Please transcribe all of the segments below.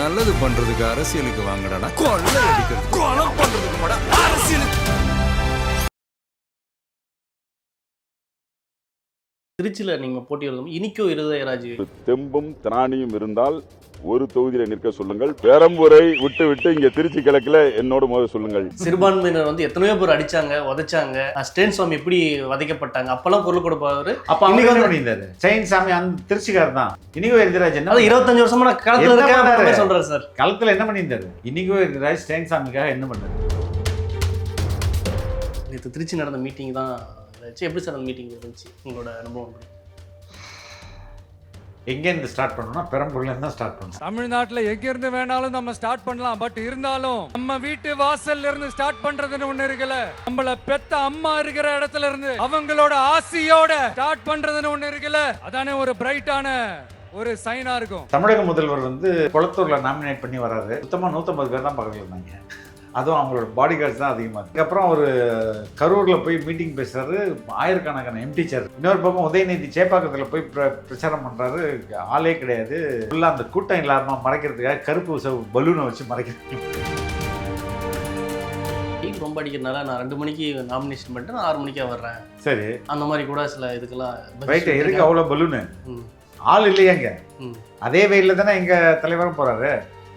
நல்லது பண்றதுக்கு அரசியலுக்கு வாங்கடா, கொள்ளை அடிக்கிறது கொலை பண்றதுக்கு மாடா அரசியலுக்கு. திருச்சியில் நீங்கள் போட்டியிடும் இனிக்கோ இருதயராஜ் தெம்பும் திராணியும் இருந்தால் ஒரு தொகுதியில நிற்க சொல்லுங்கள். பெரம்பூரை விட்டு விட்டு இங்க திருச்சி கிழக்குல என்னோட முதல் சொல்லுங்கள். சிறுபான்மையினர் வந்து எத்தனையோ பேர் அடிச்சாங்க, உதைச்சாங்க. ஸ்டேன் சுவாமி எப்படி வதைக்கப்பட்டாங்க, அப்பெல்லாம் குரல் கொடுப்பாரு. அப்ப இன்னைக்கு வந்து பண்ணியிருந்தாரு ஸ்டெயின் சாமி, அந்த திருச்சிக்காரர் தான். இனிகோ எரிதராஜ் என்ன 25 வருஷமா நான் களத்துல இருக்கேன் சொல்றேன் சார். களத்துல என்ன பண்ணியிருந்தாரு? இனிகோ எரிதராஜ் ஸ்டெயின் சாமிக்காக என்ன பண்ணாரு? நேற்று திருச்சி நடந்த மீட்டிங் தான். எப்படி சார் அந்த மீட்டிங் இருந்துச்சு, உங்களோட அனுபவம்? எங்கேருந்து ஸ்டார்ட் பண்ணணும்னா பெரம்பூர்ல இருந்து தான் ஸ்டார்ட் பண்ணணும். தமிழ்நாட்டுல எங்க இருந்து வேணாலும் நம்ம ஸ்டார்ட் பண்ணலாம். பட் இருந்தாலும் நம்ம வீட்டு வாசல்ல இருந்து ஸ்டார்ட் பண்றதுன்னு ஒண்ணு இருக்குல்ல. நம்மள பெத்த அம்மா இருக்கிற இடத்துல இருந்து அவங்களோட ஆசையோட ஸ்டார்ட் பண்றதுன்னு ஒண்ணு இருக்குல்ல. அதானே ஒரு பிரைட்டான ஒரு சைனா இருக்கும். தமிழக முதல்வர் வந்து குளத்தூர்ல நாமினேட் பண்ணி வராரு. சுத்தமா 150 பேர் தான் பக்கத்துல இருந்தாங்க. அதுவும் அவங்களோட பாடி கார்ட்ஸ் தான் அதிகமாக. அதுக்கப்புறம் ஒரு கரூரில் போய் மீட்டிங் பேசுறாரு, ஆயிரக்கணக்கான எம்டி சேர். இன்னொரு பக்கம் உதயநிதி சேப்பாக்கத்தில் போய் பிரச்சாரம் பண்ணுறாரு, ஆளே கிடையாது. ஃபுல்லாக அந்த கூட்டம் இல்லாமல் மறைக்கிறதுக்காக கருப்பு பலூனை வச்சு மறைக்கிறது. ரொம்ப அடிக்கிறதுனால நான் 2 மணிக்கு நாமினேஷன் பண்ணிட்டு நான் 6 மணிக்கா வர்றேன். சரி, அந்த மாதிரி கூட சில இதுக்கெல்லாம் ரைட்டு இருக்கு. அவ்வளோ பலூனு ஆள் இல்லையாங்க. அதே வெயில தானே எங்கள் தலைவரும் போகிறாரு.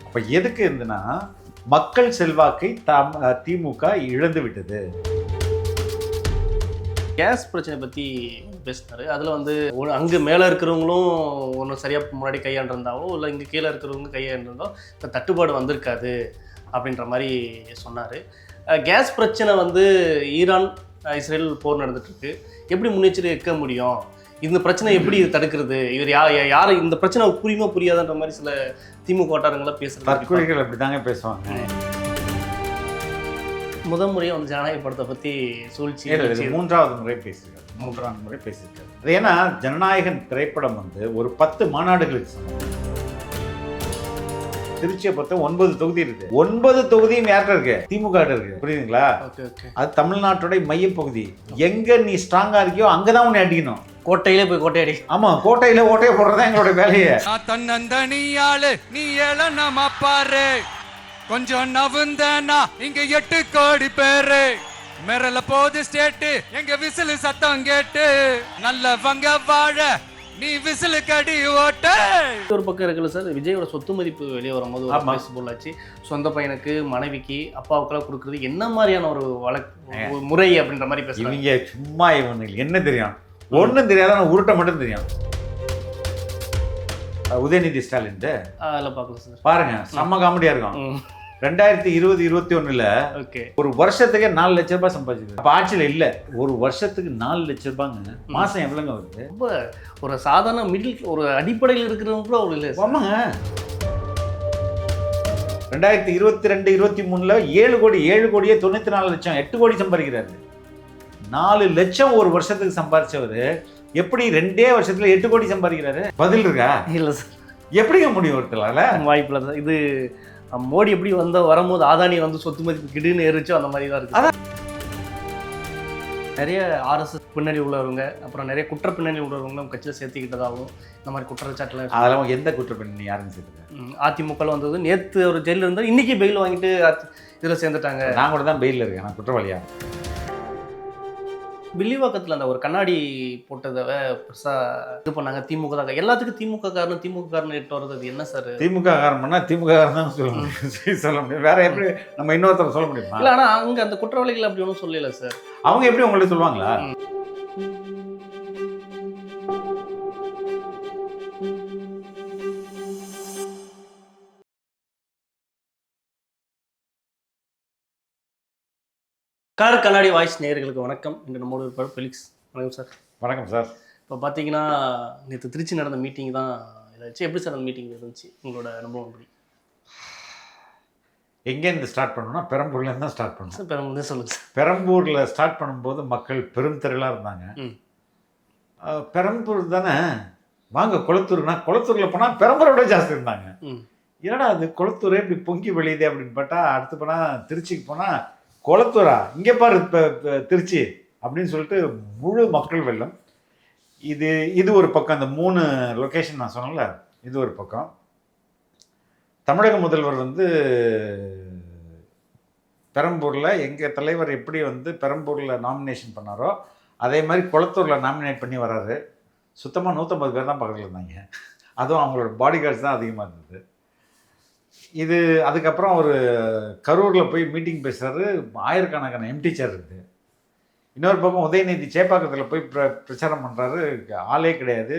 அப்போ எதுக்கு இருந்துன்னா மக்கள் செல்வாக்கை திமுக இழந்து விட்டது. கேஸ் பிரச்சனை பற்றி பேசினாரு. அதில் வந்து அங்கே மேலே இருக்கிறவங்களும் ஒன்றும் சரியாக முன்னாடி கையாண்டிருந்தாவோ இல்லை இங்கே கீழே இருக்கிறவங்க கையாண்டிருந்தோ இப்போ தட்டுப்பாடு வந்திருக்காது அப்படின்ற மாதிரி சொன்னார். கேஸ் பிரச்சனை வந்து ஈரான் இஸ்ரேல் போர் நடந்துட்டுருக்கு. எப்படி முன்னெச்சரிக்கை வைக்க முடியும்? இந்த பிரச்சனை எப்படி தடுக்கிறது? இவர் யாரை இந்த பிரச்சனை புரியுமா புரியாதுன்ற மாதிரி சில திமுக வட்டாரங்களாம் பேசுகிறாங்க. தற்கொலைகள் அப்படி தாங்க பேசுவாங்க. முதல் முறையாக வந்து ஜனநாயக படத்தை பற்றி சூழ்ச்சி 3வது முறை பேசியிருக்காரு. 3வது முறை பேசியிருக்காரு. அது ஏன்னா ஜனநாயகன் திரைப்படம் வந்து ஒரு 10 மாநாடுகளுக்கு சொன்னாங்க. திருச்சியை பொறுத்த 9 தொகுதி இருக்கு. 9 தொகுதியும் யார்கிட்ட இருக்கு? திமுக இருக்கு. புரியுதுங்களா? அது தமிழ்நாட்டோட மையப்பகுதி. எங்க நீ ஸ்ட்ராங்கா இருக்கியோ அங்கதான் உன்னை அடிக்கணும். கோட்டையிலே போய் கோட்டையடி. ஆமா, கோட்டையில ஓட்டையை போடுறதா எங்களோட வேலையை. தன்னந்தனியாளு நீ எழனமா பாரு, கொஞ்சம் நவுந்தனா இங்க 8 கோடி பேரு மேரல போது ஸ்டேட்டு, எங்க விசில் சத்தம் கேட்டு நல்லவங்க வாழ நீ விசிலு கடி ஓட்ட. ஒரு பக்கம் இருக்குல்ல சார், விஜயோட சொத்து மதிப்பு வெளியே வரும்போது ஒரு பேசுபொருள் ஆச்சு. சொந்த பையனுக்கு, மனைவிக்கு, அப்பாவுக்கெல்லாம் கொடுக்குறது என்ன மாதிரியான ஒரு வழக்கு முறை அப்படின்ற மாதிரி பேசுறாங்க. இவங்க சும்மா இவங்களுக்கு என்ன தெரியும்? ஒன்றும் தெரியாத உருட்ட மட்டும் தெரியும். உதயநிதி ஸ்டாலின் அதில் பார்க்கல சார், பாருங்க, செம்ம காமெடியா இருக்கும். 2020-21 ஒரு வருஷத்துக்கே 4 லட்ச ரூபாய் சம்பாதிச்சிருக்கு. அப்ப ஆட்சியில் இல்ல, ஒரு வருஷத்துக்கு 4 லட்ச ரூபாங்க. மாசம் எவ்வளவுங்க வருது? ரொம்ப ஒரு சாதாரண மிடில் ஒரு அடிப்படையில் இருக்கிறவங்க கூட ஒரு இல்லை. ஆமாங்க, 2022-23 7 கோடியே 94 லட்சம், 8 கோடி சம்பாதிக்கிறாரு. 4 லட்சம் ஒரு வருஷத்துக்கு சம்பாதிச்சவர் எப்படி 2 வருஷத்துல 8 கோடி சம்பாதிக்கிறாரு? பதில் இருக்கா? இல்ல சார், எப்படிங்க முடியும் ஒருத்தரால? வாய்ப்பில்லை சார். இது மோடி எப்படி வரும்போது ஆதானி வந்து சொத்து மதிப்பு கிடுன்னு ஏறிச்சோ அந்த மாதிரி தான் இருக்கு. நிறைய RSS பின்னணி உள்ளவங்க, அப்புறம் நிறைய குற்ற பின்னணி உள்ளவங்க நம்ம கட்சியில் சேர்த்துக்கிட்டதாகவும் இந்த மாதிரி குற்றச்சாட்டுல. அதெல்லாம் எந்த குற்ற பின்னணி யாருன்னு சேர்த்துருக்காங்க? அதிமுக வந்தது நேற்று ஒரு ஜெயிலில் இருந்தால் இன்னைக்கு பெயில் வாங்கிட்டு இதில் சேர்ந்துட்டாங்க. நான் கூட தான் பெயிலில் இருக்கேன், நான் குற்றவாளியா. வில்லிவாக்கத்தில் அந்த ஒரு கண்ணாடி போட்டதை பெருசாக இது பண்ணாங்க. திமுக தான் எல்லாத்துக்கும் திமுக காரணம் இட்டு வர்றது. அது என்ன சார்? திமுக காரணம் பண்ணால் திமுக காரணம் தான் சொல்ல முடியும். வேற எப்படி நம்ம இன்னொருத்தர் சொல்ல முடியுமா? இல்லை, ஆனால் அங்கே அந்த குற்றவாளிகள் அப்படி ஒன்றும் சொல்லல சார். அவங்க எப்படி உங்களை சொல்லுவாங்களா? கார் கண்ணாடி வாய்ஸ் நேயர்களுக்கு வணக்கம். இன்று நம்மோடு இருப்பார் ஃபெலிக்ஸ். வணக்கம் சார். வணக்கம் சார். இப்போ பார்த்தீங்கன்னா நேற்று திருச்சி நடந்த மீட்டிங் தான் இதாச்சு. எப்படி சார் அந்த மீட்டிங் இருந்துச்சு, உங்களோட அனுபவம் எப்படி? எங்கேருந்து ஸ்டார்ட் பண்ணணும்னா பெரம்பூர்லேருந்து தான் ஸ்டார்ட் பண்ணணும். சார் பெரம்பூர் சொல்லுங்கள் சார். பெரம்பூரில் ஸ்டார்ட் பண்ணும்போது மக்கள் பெரும் திரளாக இருந்தாங்க. பெரம்பூர் தானே, வாங்க குளத்தூர்னா, குளத்தூரில் போனால் பெரம்பூரோட ஜாஸ்தி இருந்தாங்க. ஏன்னா அது குளத்தூரே இப்படி பொங்கி வெளியுது அப்படின்னு பார்த்தா, அடுத்து போனால் திருச்சிக்கு போனால் குளத்தூரா, இங்கே பாரு இப்போ திருச்சி அப்படின்னு சொல்லிட்டு முழு மக்கள் வெள்ளம். இது ஒரு பக்கம். அந்த 3 லொக்கேஷன் நான் சொன்னல, இது ஒரு பக்கம். தமிழக முதல்வர் வந்து பெரம்பூரில் எங்கள் தலைவர் எப்படி வந்து பெரம்பூரில் நாமினேஷன் பண்ணாரோ அதே மாதிரி குளத்தூரில் நாமினேட் பண்ணி வர்றாரு. சுத்தமாக 150 பேர் தான் பக்கத்தில் இருந்தாங்க. அதுவும் அவங்களோட பாடி கார்ட்ஸ் தான் அதிகமாக இருந்தது. இது அதுக்கப்புறம் ஒரு கரூரில் போய் மீட்டிங் பேசுகிறாரு. ஆயிரக்கணக்கான எம்டி சேர் இருக்குது. இன்னொரு பக்கம் உதயநிதி சேப்பாக்கத்தில் போய் பிரச்சாரம் பண்ணுறாரு. ஆளே கிடையாது.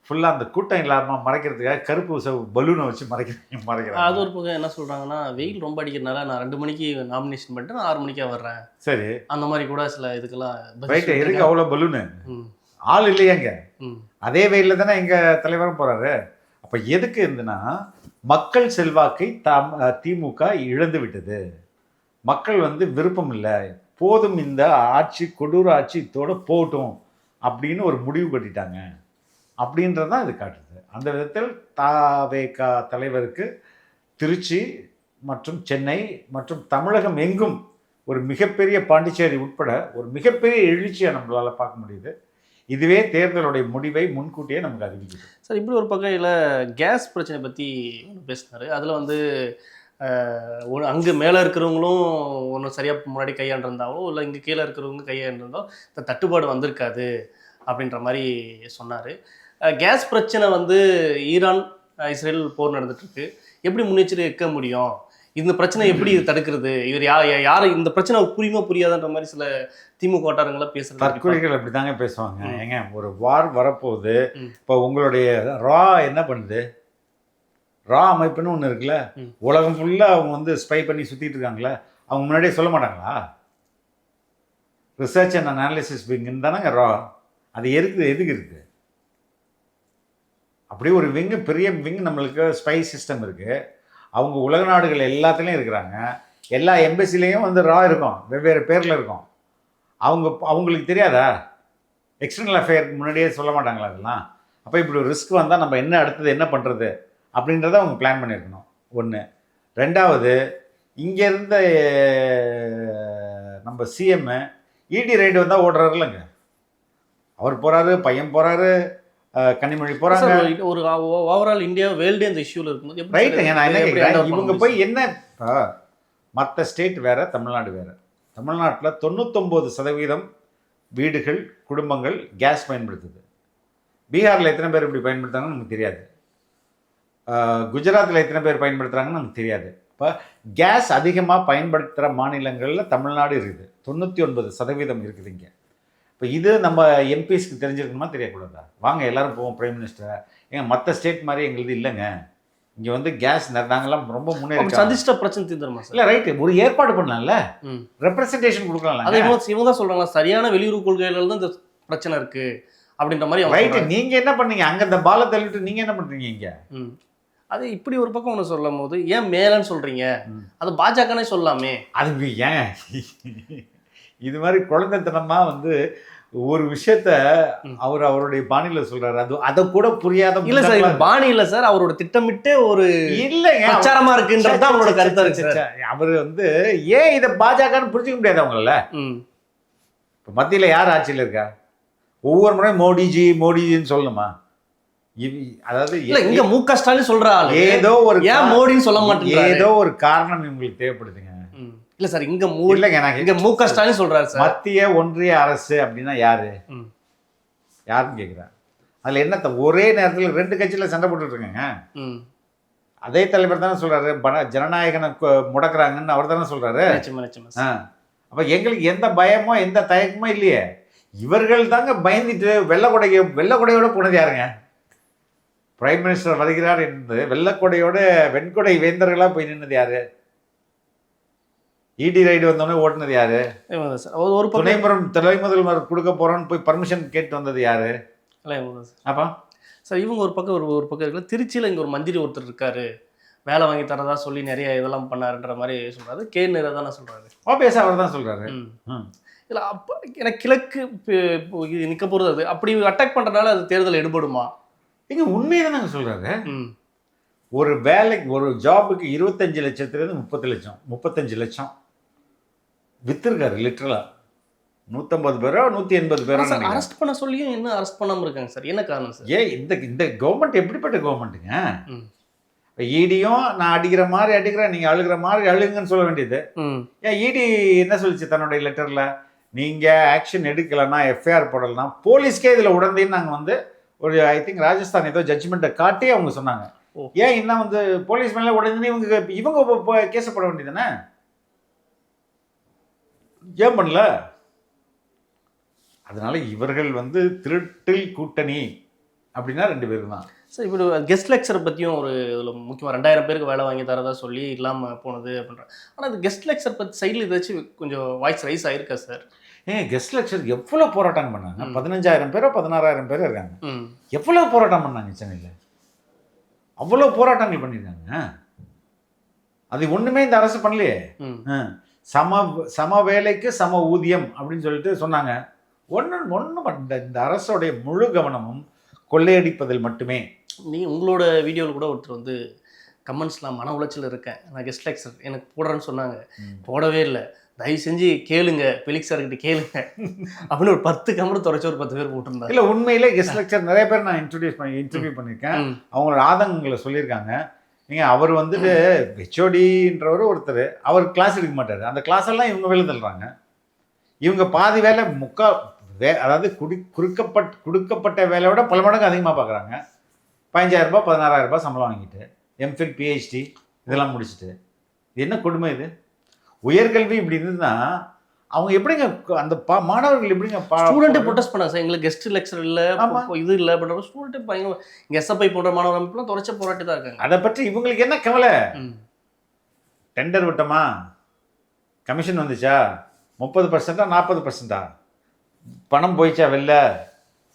ஃபுல்லாக அந்த கூட்டம் இல்லாமல் மறைக்கிறதுக்காக கருப்பு பலூனை வச்சு மறைக்கிறாங்க. அது ஒரு பக்கம் என்ன சொல்கிறாங்கன்னா, வெயில் ரொம்ப அடிக்கிறதுனால நான் 2 மணிக்கு நாமினேஷன் பண்ணிட்டு நான் 6 மணிக்கே வர்றேன். சரி, அந்த மாதிரி கூட சில இதுக்கெல்லாம் ரைட்டு. இருக்கு அவ்வளோ பலூனு, ஆள் இல்லையாங்க. அதே வெயிலில் தானே எங்கள் தலைவரும் போகிறாரு. அப்போ எதுக்கு இருந்துன்னா, மக்கள் செல்வாக்கை திமுக இழந்து விட்டது. மக்கள் வந்து விருப்பம் இல்லை, போதும் இந்த ஆட்சி, கொடூர ஆட்சி இதோட போகட்டும் அப்படின்னு ஒரு முடிவு கட்டிட்டாங்க அப்படின்றது தான் இது காட்டுது. அந்த விதத்தில் தவேக தலைவருக்கு திருச்சி மற்றும் சென்னை மற்றும் தமிழகம் எங்கும் ஒரு மிகப்பெரிய, பாண்டிச்சேரி உட்பட ஒரு மிகப்பெரிய எழுச்சியை நம்மளால் பார்க்க முடியுது. இதுவே தேர்தலுடைய முடிவை முன்கூட்டியே நமக்கு அறிவிக்குது. சார், இப்படி ஒரு பக்கம் கேஸ் பிரச்சனை பற்றி பேசினார். அதில் வந்து அங்கே மேலே இருக்கிறவங்களும் ஒன்றும் சரியாக முன்னாடி கையாண்டிருந்தாலும் இல்லை இங்கே கீழே இருக்கிறவங்க கையாண்டிருந்தோம் இந்த தட்டுப்பாடு வந்திருக்காது அப்படின்ற மாதிரி சொன்னார். கேஸ் பிரச்சனை வந்து ஈரான் இஸ்ரேல் போர் நடந்துட்டுருக்கு. எப்படி முன்னெச்சரிக்கை வைக்க முடியும்? இந்த பிரச்சனை எப்படி தடுக்கிறது? இவர் யார் இந்த பிரச்சனை புரியுமா புரியாதுன்ற மாதிரி சில திமுக வட்டாரங்களாம் பேசுகிறாங்க. தற்கொலைகள் அப்படி தாங்க பேசுவாங்க. ஏங்க, ஒரு வார் வரப்போகுது. இப்போ உங்களுடைய ரா என்ன பண்ணுது? ரா அமைப்புன்னு ஒன்று இருக்குல்ல, உலகம் ஃபுல்லாக அவங்க வந்து ஸ்பை பண்ணி சுற்றிட்டு இருக்காங்களே, அவங்க முன்னாடியே சொல்ல மாட்டாங்களா? ரிசர்ச் அண்ட் அனாலிசிஸ் விங்குன்னு தானேங்க ரா. அது எதுக்கு இருக்குது? அப்படியே ஒரு விங்கு, பெரிய விங்கு நம்மளுக்கு ஸ்பை சிஸ்டம் இருக்குது. அவங்க உலக நாடுகள் எல்லாத்துலேயும் இருக்கிறாங்க. எல்லா எம்பசிலையும் வந்து ரா இருக்கும், வெவ்வேறு பேரில் இருக்கும். அவங்களுக்கு தெரியாதா? எக்ஸ்டர்னல் அஃபேருக்கு முன்னாடியே சொல்ல மாட்டாங்களா அதெல்லாம்? அப்போ இப்படி ஒரு ரிஸ்க் வந்தால் நம்ம என்ன அடுத்தது என்ன பண்ணுறது அப்படின்றத அவங்க பிளான் பண்ணியிருக்கணும். ஒன்று. ரெண்டாவது, இங்கே இருந்த நம்ம சிஎம் இடி ரைடு வந்தால் ஓடுறாருலங்க. அவர் போகிறாரு, பையன் போகிறாரு, கன்னிமொழி போகிறாங்க. ஒரு ஓவரால் இந்தியா வேர்ல்டே அந்த இஷ்யூவில் இருக்கும்போது ரைட்டுங்க. நான் என்ன கேட்குறேன், இவங்க போய் என்ன, மற்ற ஸ்டேட் வேறு, தமிழ்நாடு வேறு. தமிழ்நாட்டில் 99% வீடுகள், குடும்பங்கள் கேஸ் பயன்படுத்துது. பீகாரில் எத்தனை பேர் இப்படி பயன்படுத்துறாங்கன்னு நமக்கு தெரியாது. குஜராத்தில் எத்தனை பேர் பயன்படுத்துகிறாங்கன்னு நமக்கு தெரியாது. இப்போ கேஸ் அதிகமாக பயன்படுத்துகிற மாநிலங்களில் தமிழ்நாடு இருக்குது. 99% இருக்குது இங்கே. இப்போ இது நம்ம எம்பிஸ்க்கு தெரிஞ்சிருக்கணுமா தெரியக்கூடாதா? வாங்க எல்லாரும் போவோம் பிரைம் மினிஸ்டர். ஏங்க, மற்ற ஸ்டேட் மாதிரி எங்களுக்கு இல்லைங்க, இங்கே வந்து கேஸ் நாங்கெல்லாம் ரொம்ப முன்னேறி சந்திச்சிட்ட பிரச்சனை தீர்ந்துருமா சார்? இல்லை, ரைட்டு, ஒரு ஏற்பாடு பண்ணலாம்ல, ரெப்ரசன்டேஷன் கொடுக்கலாம். அதே இவங்க தான் சொல்கிறாங்களா, சரியான வெளியுறவு கொள்கைகள் தான் இந்த பிரச்சனை இருக்குது அப்படின்ற மாதிரி. ரைட்டு, நீங்கள் என்ன பண்ணீங்க அங்கே? இந்த பாலை தள்ளிட்டு நீங்கள் என்ன பண்ணுறீங்க இங்கே? அது இப்படி ஒரு பக்கம் ஒன்று சொல்லும் போது ஏன் மேலன்னு சொல்கிறீங்க? அது பாஜகனே சொல்லாமே. அது ஏன் இது மாதிரி குழந்தைத்தனமாக வந்து ஒரு விஷயத்த அவருடைய பாணியில சொல்றாரு. அது அதை கூட புரியாத. இல்ல சார், இது பாணி இல்ல சார், அவரோட திட்டமிட்டே ஒரு இல்லைங்க பிரச்சாரமா இருக்குன்றது தான் அவரோட கருத்தா இருக்கு. அவர் வந்து ஏன் இதை பாஜகன்னு புரிஞ்சுக்க முடியாது அவங்கள? இப்போ மத்தியில் யார் ஆட்சியில் இருக்கா? ஒவ்வொரு முறையும் மோடிஜின்னு சொல்லணுமா? அதாவது இங்க மு.க. ஸ்டாலின் சொல்றாரு, ஏதோ ஒரு ஏன் மோடின்னு சொல்ல மாட்டேங்க, ஏதோ ஒரு காரணம் இவங்களுக்கு தேவைப்படுதுங்க. இல்ல சார், இங்க இங்க மு.க. ஸ்டாலின் சொல்றாரு சார், மத்திய ஒன்றிய அரசு அப்படின்னா யாருன்னு கேட்குறேன். அதுல என்ன ஒரே நேரத்தில் 2 கட்சியில சண்டை போட்டுட்டு இருக்காங்க. அதே தலைவர் தானே சொல்றாரு, ஜனநாயகனை முடக்குறாங்கன்னு அவர் தானே சொல்றாரு. அப்ப எங்களுக்கு எந்த பயமோ எந்த தயக்கமோ இல்லையே. இவர்கள் தாங்க பயந்துட்டு வெள்ளக்கொடையோட போனது யாருங்க? பிரைம் மினிஸ்டர் வருகிறார் என்று வெள்ளக்கொடையோட வெண்கொடை வேந்தர்களாக போய் நின்னது யாரு? இடி ரைடு வந்தோடனே ஓட்டுனது யாரு? ஒரு துணை முதல்வர் கொடுக்க போறோன்னு போய் பர்மிஷன் கேட்டு வந்தது யாரு? அப்போ சார், இவங்க ஒரு பக்கம் இருக்குல்ல, திருச்சியில் இங்கே ஒரு மந்திரி ஒருத்தர் இருக்காரு, வேலை வாங்கி தரதா சொல்லி நிறைய இதெல்லாம் பண்ணாருன்ற மாதிரி சொல்றாரு. நேரு தானே சொல்றாரு, ஓபிஎஸ் அவர் தான் சொல்றாரு. இல்லை, அப்போ எனக்கு கிழக்கு நிற்க போகிறது அது அப்படி அட்டாக் பண்ணுறதுனால அது தேர்தல் எடுபடுமா? இங்கே உண்மையை தானே சொல்கிறாரு. ஒரு வேலைக்கு, ஒரு ஜாபுக்கு 25 லட்சத்துலேருந்து 30 லட்சம், 35 லட்சம் விற்றுருக்காரு லிட்டரலாக. 150 பேரோ 180 பேரோ அரெஸ்ட் பண்ண சொல்லியும் இன்னும் அரெஸ்ட் பண்ணாமல் இருக்காங்க சார். என்ன காரணம் சார்? இந்த கவர்மெண்ட் எப்படிப்பட்ட கவர்மெண்ட்டுங்க? இப்போ ஈடியும் நான் அடிக்கிற மாதிரி அடிக்கிறேன், நீங்கள் அழுகிற மாதிரி அழுகுங்கன்னு சொல்ல வேண்டியது. ஏன் ஈடி என்ன சொல்லிச்சு தன்னுடைய லெட்டரில், நீங்கள் ஆக்ஷன் எடுக்கலைன்னா எஃப்ஐஆர் போடலைன்னா போலீஸ்க்கே இதில் உடனேன்னு நாங்கள் வந்து ஒரு ஐ திங்க் ராஜஸ்தான் ஏதோ ஜட்ஜ்மெண்ட்டை காட்டி அவங்க சொன்னாங்க. ஏன் இன்னும் வந்து போலீஸ் மேலே உடனே இவங்க கேஸ் போட வேண்டியதுதானே? ஏன் பண்ணல? அதனால இவர்கள் வந்து திருட்டில் கூட்டணி அப்படின்னா 2 பேரும் தான். சார் இப்படி கெஸ்ட் லெக்சரை பற்றியும் ஒரு இதில் முக்கியமாக 2000 பேருக்கு வேலை வாங்கி தரதா சொல்லி இல்லாமல் போனது அப்படின்ற. ஆனால் அது கெஸ்ட் லெக்சர் பற்றி சைடில் ஏதாச்சும் கொஞ்சம் வாய்ஸ் ரைஸ் ஆயிருக்கா சார்? கெஸ்ட் லெக்சர் எவ்வளோ போராட்டம் பண்ணாங்க? 15,000 பேரோ 16,000 பேரோ இருக்காங்க. எவ்வளோ போராட்டம் பண்ணாங்க சென்னையில்? அவ்வளோ போராட்டங்கள் பண்ணியிருக்காங்க. அது ஒன்றுமே இந்த அரசு பண்ணலையே. சம வேலைக்கு சம ஊதியம் அப்படின்னு சொல்லிட்டு சொன்னாங்க. ஒன்றும் இந்த அரசோடைய முழு கவனமும் கொள்ளையடிப்பதில் மட்டுமே. உங்களோட வீடியோவில் கூட ஒருத்தர் வந்து கமெண்ட்ஸ்லாம் மன உளைச்சல் இருக்கேன், நான் கெஸ்ட் லெக்சர் எனக்கு போடுறேன்னு சொன்னாங்க, போடவே இல்லை, தயவு செஞ்சு கேளுங்க பெலிக்ஸ் சார்கிட்ட கேளுங்க அப்படின்னு ஒரு 10 கமெண்ட் தொடச்சி ஒரு 10 பேர் போட்டிருந்தாங்க. இல்லை உண்மையிலே கெஸ்ட் லெக்சர் நிறைய பேர் நான் இன்டர்வியூ பண்ணியிருக்கேன். அவங்களோட ஆதங்கங்களை சொல்லியிருக்காங்க. நீங்கள் அவர் வந்துட்டு ஹெச்ஓடின்றவர் ஒருத்தர், அவர் கிளாஸ் எடுக்க மாட்டார். அந்த கிளாஸ் எல்லாம் இவங்க வேலை தள்ளுறாங்க. இவங்க பாதி வேலை அதாவது கொடுக்கப்பட்ட வேலையை விட பல மடங்கு அதிகமாக பார்க்குறாங்க. 15,000 ரூபாய் 16,000 ரூபாய் சம்பளம் வாங்கிட்டு எம்ஃபில் பிஹெச்டி இதெல்லாம் முடிச்சுட்டு, இது என்ன கொடுமை இது? உயர்கல்வி இப்படி இருந்ததுன்னா அவங்க எப்படிங்க அந்த மாணவர்கள் எப்படிங்க ஸ்டூடெண்ட்டை ப்ரொடெஸ்ட் பண்ணாங்க சார், எங்களுக்கு கெஸ்ட் லெக்சர் இல்லை, இது இல்லை அப்படின்ற ஸ்டூடெண்ட்டு பயங்கர இங்கே எஸ்எஃப்ஐ போன்ற மாணவர் அமைப்புலாம் தொடச்ச போராட்டி தான் இருக்காங்க. அதை பற்றி இவங்களுக்கு என்ன கவலை? டெண்டர் விட்டோமா, கமிஷன் வந்துச்சா, 30%, 40%, பணம் போயிச்சா, வெளில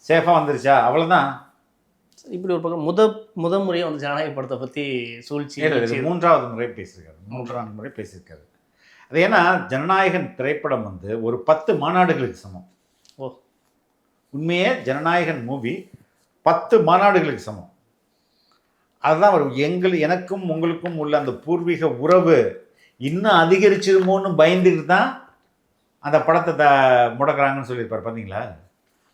சேஃபாக வந்துருச்சா, அவ்வளோதான். இப்படி ஒரு பக்கம் முத முறையாக வந்து ஜனநாயக படத்தை பற்றி சூழ்ச்சி 3வது முறை பேசியிருக்காரு. 3வது முறை பேசியிருக்காரு. அது ஏன்னா ஜனநாயகன் திரைப்படம் வந்து ஒரு 10 மாநாடுகளுக்கு சமம். உண்மையே ஜனநாயகன் மூவி 10 மாநாடுகளுக்கு சமம். அதுதான் ஒரு எனக்கும் உங்களுக்கும் உள்ள அந்த பூர்வீக உறவு இன்னும் அதிகரிச்சிருமோன்னு பயந்துட்டு தான் அந்த படத்தை முடக்கிறாங்கன்னு சொல்லியிருப்பார். பார்த்தீங்களா?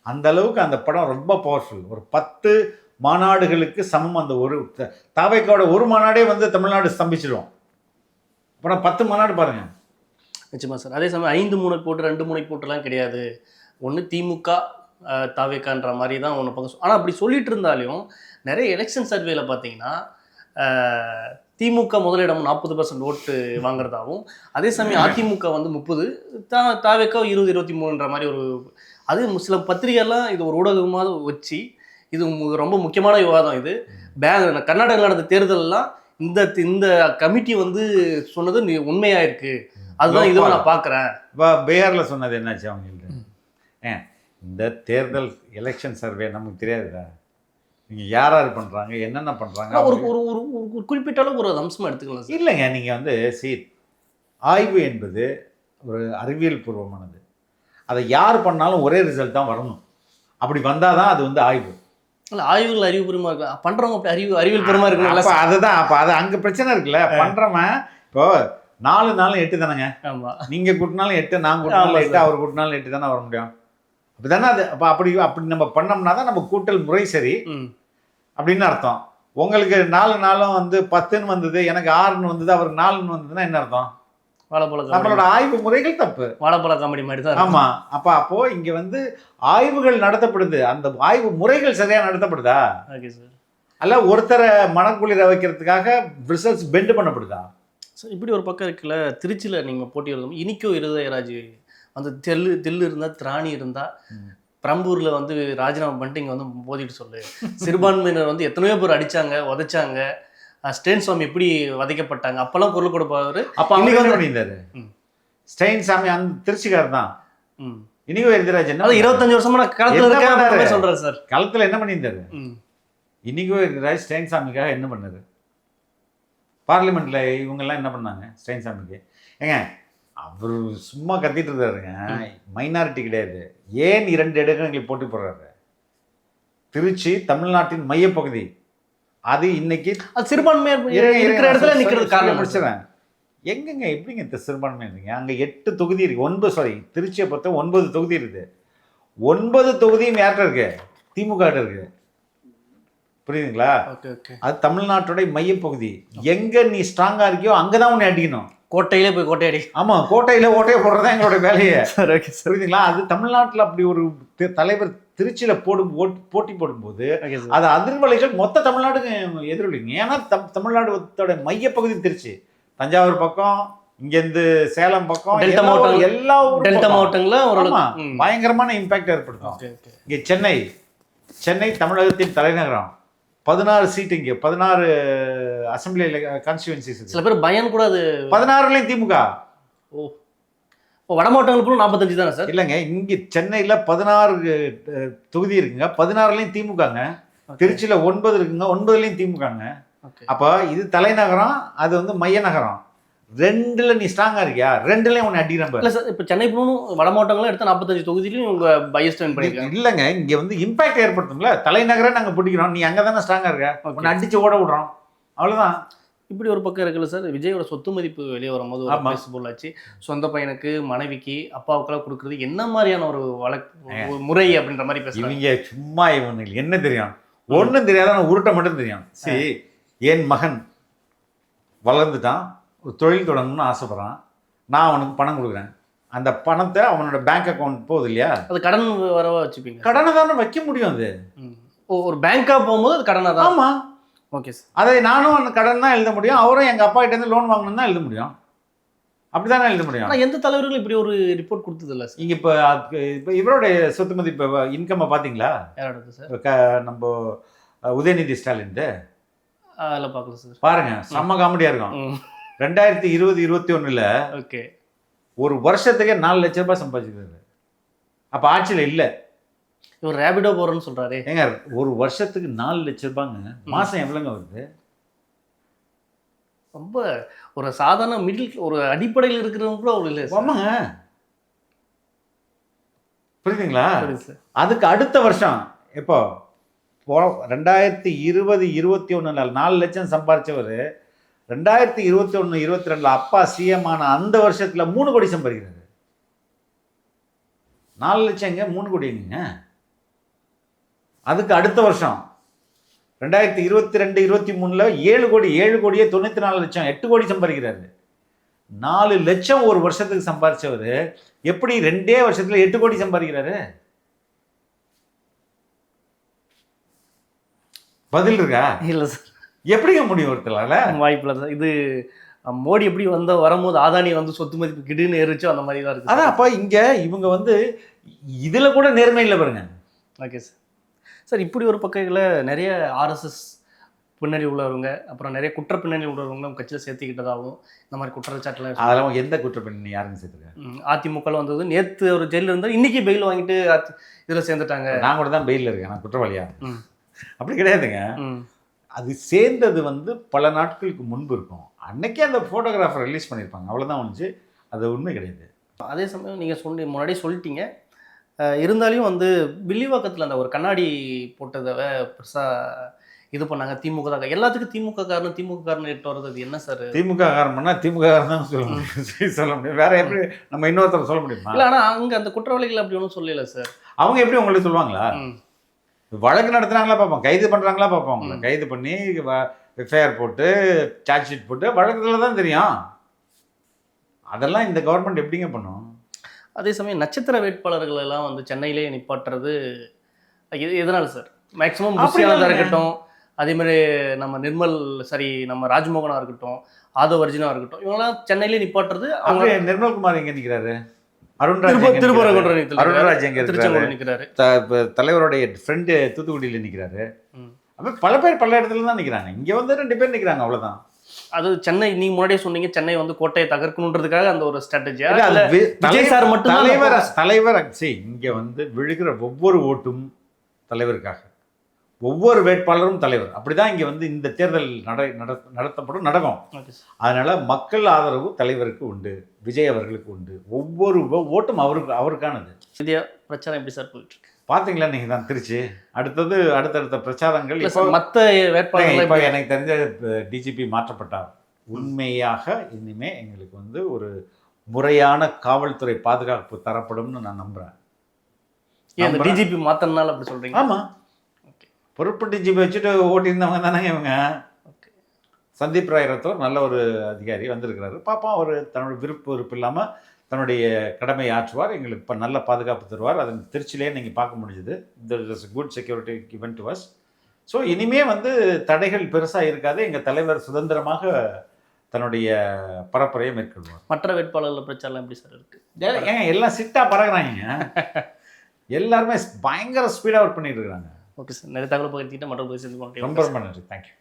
அந்த அளவுக்கு அந்த படம் ரொம்ப பவர்ஃபுல். ஒரு 10 மாநாடுகளுக்கு சமம். அந்த ஒரு தாவைக்காவோட ஒரு மாநாடே வந்து தமிழ்நாடு ஸ்தம்பிச்சிடும். அப்புறம் 10 மாநாடு பாருங்கள். நிச்சயமா சார். அதே சமயம் 5 முனை போட்டு 2 முனை போட்டுலாம் கிடையாது. ஒன்று திமுக தாவேக்கான்ற மாதிரி தான் ஒன்று பக்கம். ஆனால் அப்படி சொல்லிட்டு இருந்தாலும் நிறைய எலெக்ஷன் சர்வேல பார்த்தீங்கன்னா திமுக முதலிடம் 40% ஓட்டு வாங்குறதாகவும், அதே சமயம் அதிமுக வந்து 30, தாவேக்கா 20-23ன்ற மாதிரி ஒரு, அது சில பத்திரிகைலாம் இது ஒரு ஊடகமாக வச்சு, இது ரொம்ப முக்கியமான விவாதம். இது கர்நாடகாவில் நடந்த தேர்தலெல்லாம் இந்த கமிட்டி வந்து சொன்னது உண்மையாக இருக்குது, அதுதான் இதுவை நான் பார்க்குறேன். பீகாரில் சொன்னது என்னாச்சு அவங்களுக்கு? இந்த தேர்தல் எலெக்ஷன் சர்வே நமக்கு தெரியாதுடா, நீங்கள் யார் பண்ணுறாங்க, என்னென்ன பண்ணுறாங்க, ஒரு ஒரு குறிப்பிட்ட அளவுக்கு ஒரு அம்சமாக எடுத்துக்கலாம். இல்லைங்க, நீங்கள் வந்து ஆய்வு என்பது ஒரு அறிவியல் பூர்வமானது. அதை யார் பண்ணாலும் ஒரே ரிசல்ட் தான் வரணும். அப்படி வந்தால் தான் அது வந்து ஆய்வு. இல்லை, ஆய்வுகள் அறிவுபூர்வமாக இருக்கு, பண்ணுறவங்க அப்படி அறிவியல் பூர்வமாக இருக்குல்ல. அதுதான் அப்போ அது அங்கே பிரச்சனை இருக்குல்ல. பண்ணுறவன் இப்போ 4 நாளும் 8 தானேங்க. ஆமாம், நீங்கள் கூட்டினாலும் 8, நான் கூட்டினாலும் 8, அவர் கூட்டினாலும் 8 தானே வர முடியும். அப்படி தானே அது. அப்போ அப்படி நம்ம பண்ணோம்னா தான் நம்ம கூட்டல் முறை சரி அப்படின்னு அர்த்தம். உங்களுக்கு 4 நாளும் வந்து 10ன்னு வந்தது, எனக்கு 6ன்னு வந்தது, அவருக்கு 4ன்னு வந்ததுன்னா என்ன அர்த்தம்? நம்மளோட ஆய்வு முறைகள் தப்பு. வாழைப்பழ காமெடி மாதிரி தான். ஆமா. அப்போ இங்க வந்து ஆய்வுகள் நடத்தப்படுது, அந்த ஆய்வு முறைகள் சரியா நடத்தப்படுதா? அல்ல ஒருத்தரை மனக்குளிர வைக்கிறதுக்காக ரிசல்ட்ஸ் பெண்ட் பண்ணப்படுதா? இப்படி ஒரு பக்கம் இருக்குல்ல, திருச்சியில் நீங்கள் போட்டி வருது, இனிக்கோ இருதயராஜ் வந்து தில்லு இருந்தால் திராணி இருந்தால் பிரம்பூரில் வந்து ராஜினாமா பண்ணிட்டு இங்கே வந்து போதிட்டு சொல்லு. சிறுபான்மையினர் வந்து எத்தனையோ பேர் அடித்தாங்க, உதைச்சாங்க, ஸ்டெயின் சாமி எப்படி வதைக்கப்பட்டாங்க, அப்பெல்லாம் குரல் கொடுப்பாரு. அப்போ இன்னைக்கு வந்து பண்ணியிருந்தாரு ஸ்டெயின் சாமி, அந்த திருச்சிக்காரர் தான். இனிகோ எதிராஜ் என்ன 25 வருஷமா களத்தில் சொல்றாரு சார். களத்தில் என்ன பண்ணியிருந்தாரு? இனிகோ எதிராஜ் ஸ்டெயின் சாமிக்காக என்ன பண்ணாரு? பார்லிமெண்ட்ல இவங்கெல்லாம் என்ன பண்ணாங்க ஸ்டெயின் சாமிக்கு? ஏங்க அவர் சும்மா கத்திட்டு இருக்காருங்க, மைனாரிட்டி கிடையாது. ஏன் 2 இடங்களை போட்டி போடுறாரு? திருச்சி தமிழ்நாட்டின் மையப்பகுதி, அது இன்னைக்கு சிறுபான்மையர் இருக்கிற இடத்துல நிற்கிறது காரணம். முடிச்சிடறேன். எங்கெங்க எப்படிங்க இந்த சிறுபான்மை இருக்குங்க? அங்கே 8 தொகுதி இருக்கு. திருச்சியை பொறுத்த 9 தொகுதி இருக்குது. 9 தொகுதியும் யார்கிட்ட இருக்கு? திமுக இருக்கு. புரியுதுங்களா? Okay okay. அது தமிழ்நாட்டுடைய மையப்பகுதி. எங்க நீ ஸ்ட்ராங்கா இருக்கியோ அங்கதான் உன்னை அடிக்கணும். கோட்டையிலே போய் கோட்டையடி. ஆமா, கோட்டையில ஓட்டையை போடுறதா எங்களோட வேலையை. Sir okay sir. புரியுதுங்களா? அது தமிழ்நாட்டுல அப்படி ஒரு தலைவர் திருச்சியில போட்டி போடும்போது அது அதிர்வலைகள் மொத்த தமிழ்நாடுக்கு எதிரொலிங்க. ஏன்னா தமிழ்நாடு மையப்பகுதி திருச்சி, தஞ்சாவூர் பக்கம், இங்கேருந்து சேலம் பக்கம், டெல்டா மாவட்டம், எல்லா டெல்டா மாவட்டங்கள்ல ஒரு பயங்கரமான இம்பாக்ட் ஏற்படுத்தும். இங்க சென்னை தமிழகத்தின் தலைநகரம். 16 சீட்டு, இங்க 16 அசம்பிளி கான்ஸ்டியூன்சிஸ். சில பேர் பயம் கூட அது 16லையும் திமுக. ஓ, வட மாவட்டங்களுக்கும் 45 தானே சார்? இல்லைங்க, இங்க சென்னையில 16 தொகுதி இருக்குங்க, 16லையும் திமுகங்க. திருச்சியில 9 இருக்குங்க, 9லையும் திமுகங்க. அப்ப இது தலைநகரம், அது வந்து மைய நகரம். 2ல நீ ஸ்ட்ராங்கா இருக்கியா? 2லயும் உன்னை அடிக்கிறேன். இல்ல சார், இப்ப சென்னை போகணும் வட மாவட்டங்களும் எடுத்து 45 தொகுதியிலையும் உங்க பையஸ் வின் பண்ணிருக்காங்க. இல்லங்க, இங்க வந்து இம்பாக்ட் ஏற்படுத்தும்ல. தலைநகரை நாங்க பிடிக்கிறோம், நீ அங்கதானே ஸ்ட்ராங்கா இருக்க, உன்னை அடிச்சு ஓட விடுறோம், அவ்வளவுதான். இப்படி ஒரு பக்கம் இருக்குல்ல சார், விஜயோட சொத்து மதிப்பு வெளியே வரும்போது ஒரு பேசுபொருள் ஆச்சு. சொந்த பையனுக்கு, மனைவிக்கு, அப்பாவுக்கெல்லாம் கொடுக்குறது என்ன மாதிரியான ஒரு வழக்கு முறை அப்படின்ற மாதிரி பேசுறாங்க. இவங்க சும்மா இவனுக்கு என்ன தெரியும்? ஒன்றும் தெரியாத உருட்டை மட்டும் தெரியும். சரி, என் மகன் வளர்ந்துட்டான், ஒரு தொழில் தொடங்கணும்னு ஆசைப்படுறான், நான் அவனுக்கு பணம் கொடுக்குறேன். அந்த பணத்தை அவனோட பேங்க் அக்கௌண்ட் போகுது இல்லையா, அது கடன் வரவா வச்சுப்பீங்க? கடனை தானே வைக்க முடியும். அது ஒரு பேங்காக போகும்போது அது கடனாக தான். ஆமாம், ஓகே சார். அதை நானும் அந்த கடன் தான் எழுத முடியும், அவரும் எங்கள் அப்பா கிட்ட இருந்து லோன் வாங்கணும் தான் எழுத முடியும். அப்படிதானே எழுத முடியும். ஆனால் எந்த தலைவர்களும் இப்படி ஒரு ரிப்போர்ட் கொடுத்தது இல்லை சார். இங்கே இப்போ இவருடைய சொத்து மதிப்பு இன்கம்மை பார்த்தீங்களா? யாரோட சார்? நம்ம உதயநிதி ஸ்டாலின் அதில் பார்க்கல சார். பாருங்க, செம்ம காமெடியாக இருக்கும். 2020-21 ஓகே, ஒரு வருஷத்துக்கே 4 லட்ச ரூபாய் சம்பாதிச்சிருக்காரு. அப்போ ஆட்சியில் இல்லை. இவர் ரேபிடோ போகிறேன்னு சொல்கிறாரு. ஏங்க, ஒரு வருஷத்துக்கு 4 லட்ச ரூபாங்க, மாதம் எவ்வளோங்க வருது? ரொம்ப ஒரு சாதாரண மிடில், ஒரு அடிப்படையில் இருக்கிறவங்க கூட அவ்வளோ இல்லை. ஆமாங்க, புரியுதுங்களா? சார், அதுக்கு அடுத்த வருஷம் எப்போ 2020-21 4 லட்சம் சம்பாதிச்சவர் 2021-22 அப்பா சிஎம் ஆன அந்த வருஷத்துல 3 கோடி சம்பாதிக்கிறாரு. 4 லட்சங்க, 3 கோடி எங்க? அதுக்கு அடுத்த வருஷம் 2022-23 7 கோடி, 7 கோடியே 94 லட்சம், 8 கோடி சம்பாதிக்கிறாரு. 4 லட்சம் ஒரு வருஷத்துக்கு சம்பாதிச்சவர் எப்படி 2 வருஷத்துல 8 கோடி சம்பாதிக்கிறாரு? பதில் இருக்கா? இல்லை சார். எப்படிங்க முடியும் ஒருத்தலால? வாய்ப்பில்லை சார். இது மோடி எப்படி வரும்போது ஆதானி வந்து சொத்து மதிப்பு கிடுன்னு ஏறிச்சோ அந்த மாதிரி தான் இருக்குது. அதான் அப்போ இங்க இவங்க வந்து இதுல கூட நேர்மை இல்லை பாருங்க. Okay sir. சார், இப்படி ஒரு பக்கத்தில் நிறைய ஆர்எஸ்எஸ் பின்னணி உள்ளவங்க, அப்புறம் நிறைய குற்ற பின்னணி உள்ளவங்களும் கட்சியில் சேர்த்துக்கிட்டதாகவும் இந்த மாதிரி குற்றச்சாட்டுலாம். அதெல்லாம் எந்த குற்ற பின்னணி யாருங்க சேர்த்துருக்காங்க? அதிமுக வந்தது, நேற்று ஒரு ஜெயிலில் இருந்தால் இன்னைக்கு பெயில் வாங்கிட்டு இதில் சேர்ந்துட்டாங்க. நான் கூட தான் பெயிலில் இருக்கேன், நான் குற்றவாளியா? அப்படி கிடையாதுங்க. அது சேர்ந்தது வந்து பல நாட்களுக்கு முன்பு இருக்கும். அன்னைக்கே அந்த ஃபோட்டோகிராஃபர் ரிலீஸ் பண்ணியிருப்பாங்க, அவ்வளோதான் வந்துச்சு. அது உண்மை கிடையாது. அதே சமயம் நீங்கள் முன்னாடியே சொல்லிட்டீங்க, இருந்தாலும் வந்து வில்லிவாக்கத்தில் அந்த ஒரு கண்ணாடி போட்டதை பெருசாக இது பண்ணாங்க. திமுக தான் எல்லாத்துக்கும் திமுக காரணம் எட்டு வர்றது. அது என்ன சார்? திமுக காரணம் பண்ணால் திமுக காரணம் தான் சொல்ல முடியும். வேற எப்படி நம்ம இன்னொருத்தர் சொல்ல முடியுமா? இல்லை, ஆனால் அங்கே அந்த குற்றவாளிகள் அப்படி ஒன்றும் சொல்லலை சார். அவங்க எப்படி உங்களுக்கு சொல்லுவாங்களா? வழக்கு நடத்துறாங்களா பார்ப்போம், கைது பண்ணுறாங்களா பார்ப்போம். அவங்கள கைது பண்ணி எஃப்ஐஆர் போட்டு சார்ஜ் ஷீட் போட்டு வழக்கத்தில் தான் தெரியும். அதெல்லாம் இந்த கவர்மெண்ட் எப்படிங்க பண்ணும்? அதே சமயம் நட்சத்திர வேட்பாளர்கள் எல்லாம் வந்து சென்னையிலேயே நிப்பாட்டுறது எதனால சார்? மேக்ஸிமம் புஷியானதாக இருக்கட்டும், அதே மாதிரி நம்ம ராஜ்மோகனா இருக்கட்டும், ஆதவ் அர்ஜுனா இருக்கட்டும், இவங்கெல்லாம் சென்னையிலேயே நிப்பாட்டுறது. அவங்க நிர்மல்குமார் எங்க நிற்கிறாரு? அருண்ராஜ் எங்க நிற்கிறாரு? தலைவருடைய ஃப்ரெண்டு தூத்துக்குடியில் நிற்கிறாரு. அப்போ பல பேர் பல இடத்துல தான் நிற்கிறாங்க. இங்கே வந்து 2 பேர் நிற்கிறாங்க, அவ்வளோதான். அது சென்னை, நீங்க முன்னாடியே சொன்னீங்க, சென்னை வந்து கோட்டையை தகர்க்கணுன்றதுக்காக அந்த ஒரு ஸ்ட்ராட்டஜியா? விஜய் சார் மட்டும் தலைவர் இங்க வந்து விழுகிற ஒவ்வொரு ஓட்டும் தலைவருக்காக, ஒவ்வொரு வேட்பாளரும் தலைவர். அப்படிதான் இங்க வந்து இந்த தேர்தல் நடக்கும். அதனால மக்கள் ஆதரவு தலைவருக்கு உண்டு, விஜய் அவர்களுக்கு உண்டு. ஒவ்வொரு ஓட்டும் அவருக்கானது. இந்தியா பிரச்சாரம் எப்படி சார் போயிட்டு இருக்கு? பாத்தீங்களா நீங்க தான் திருச்சி. அடுத்தடுத்த பிரச்சாரங்கள். மற்ற வேட்பாளர்கள் இப்போ எனக்கு தெரிஞ்ச டிஜிபி மாற்றப்பட்டார். உண்மையாக இனிமே எங்களுக்கு வந்து ஒரு முறையான காவல்துறை பாதுகாப்பு தரப்படும்னு நான் நம்புறேன். டிஜிபி மாத்தனால அப்படி சொல்றீங்க? ஆமா, பொறுப்பட்டி ஜீப் வச்சுட்டு ஓட்டியிருந்தவங்க தானே இவங்க. ஓகே. சந்தீப் ராய் ரத்தோர் நல்ல ஒரு அதிகாரி வந்திருக்கிறாரு. பாப்பா அவர் தன்னோட விருப்பு இல்லாமல் தன்னுடைய கடமை ஆற்றுவார். எங்களுக்கு இப்போ நல்ல பாதுகாப்பு தருவார். அது திருச்சியிலே நீங்கள் பார்க்க முடிஞ்சுது. Is good security given to us. So இனிமே வந்து தடைகள் பெருசாக இருக்காது. எங்கள் தலைவர் சுதந்திரமாக தன்னுடைய பரப்புரையை மேற்கொள்வார். மற்ற வேட்பாளர்கள் பிரச்சாரம் எப்படி சார் இருக்கு? ஏங்க எல்லாம் சிட்டா பறகுறாங்க. எல்லாருமே பயங்கர ஸ்பீடாக ஒர்க் பண்ணிட்டு இருக்காங்க. ஓகே சார், நிறைய தகவல் பகிர்ந்துக்கிட்ட மற்ற போய் சேர்ந்து ரொம்ப ரொம்ப நன்றி. தேங்க்யூ.